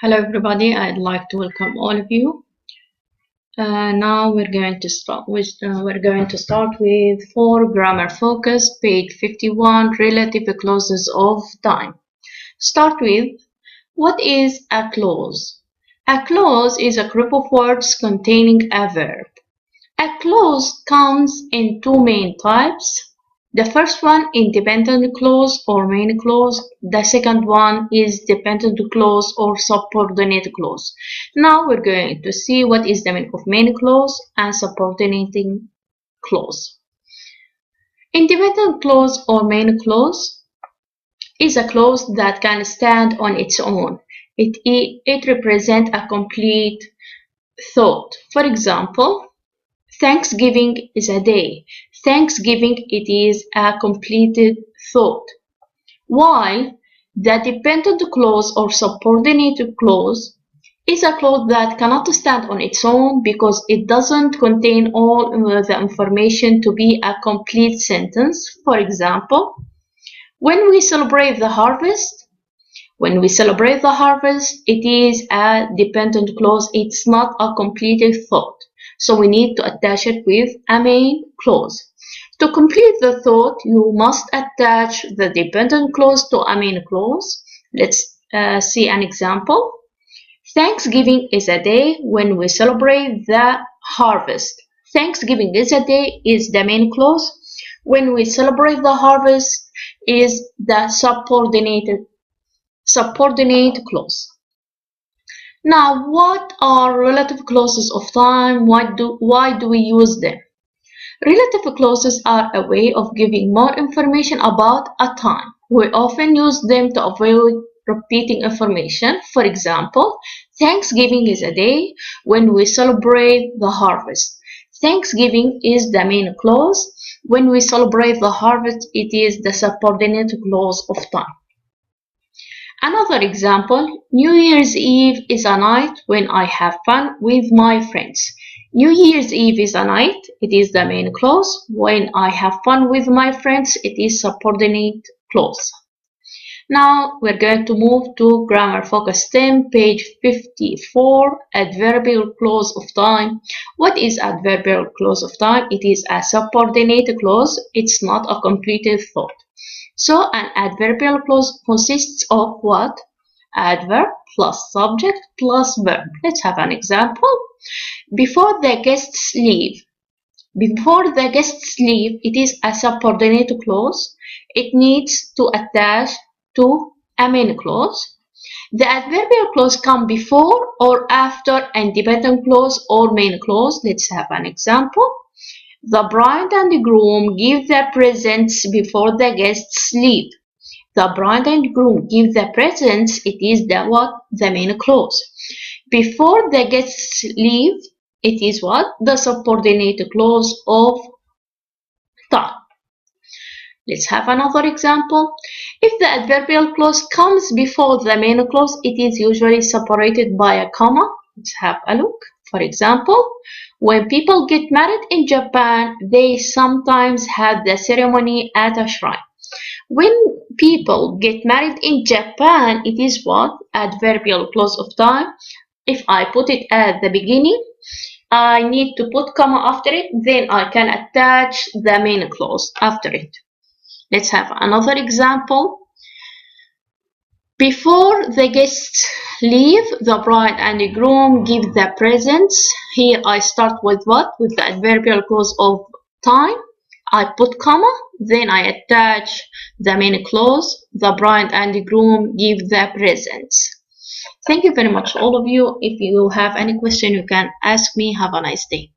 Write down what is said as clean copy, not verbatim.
Hello everybody, I'd like to welcome all of you. Now we're going to start with for grammar focus, page 51, relative clauses of time. Start with, what is a clause? A clause is a group of words containing a verb. A clause comes in two main types. The first one, independent clause or main clause. The second one is dependent clause or subordinate clause. Now we're going to see what is the meaning of main clause and subordinating clause. Independent clause or main clause is a clause that can stand on its own. It represents a complete thought. For example, Thanksgiving is a day. Thanksgiving, it is a completed thought. While the dependent clause or subordinated clause is a clause that cannot stand on its own because it doesn't contain all the information to be a complete sentence. For example, when we celebrate the harvest, it is a dependent clause. It's not a completed thought. So we need to attach it with a main clause. To complete the thought, you must attach the dependent clause to a main clause. Let's see an example. Thanksgiving is a day when we celebrate the harvest. Thanksgiving is a day is the main clause. When we celebrate the harvest is the subordinate clause. Now, what are relative clauses of time? Why do we use them? Relative clauses are a way of giving more information about a time. We often use them to avoid repeating information. For example, Thanksgiving is a day when we celebrate the harvest. Thanksgiving is the main clause. When we celebrate the harvest, it is the subordinate clause of time. Another example, New Year's Eve is a night when I have fun with my friends. New Year's Eve is a night, it is the main clause. When I have fun with my friends, it is subordinate clause. Now we're going to move to Grammar Focus 10, page 54, adverbial clause of time. What is adverbial clause of time? It is a subordinate clause. It's not a completed thought. So an adverbial clause consists of what? Adverb plus subject plus verb. Let's have an example. Before the guests leave. Before the guests leave, it is a subordinate clause. It needs to attach to a main clause. The adverbial clause comes before or after independent clause or main clause. Let's have an example. The bride and the groom give the presents before the guests leave. The bride and groom give the presents. It is the what? The main clause. Before the guests leave, it is what? The subordinate clause of time. Let's have another example. If the adverbial clause comes before the main clause, it is usually separated by a comma. Let's have a look. For example, when people get married in Japan, they sometimes have the ceremony at a shrine. When people get married in Japan, it is what? Adverbial clause of time. If I put it at the beginning, I need to put comma after it, then I can attach the main clause after it. Let's have another example. Before the guests leave, the bride and the groom give the presents. Here I start with what? With the adverbial clause of time. I put comma, then I attach the main clause. The bride and the groom give the presents. Thank you very much, all of you. If you have any question, you can ask me. Have a nice day.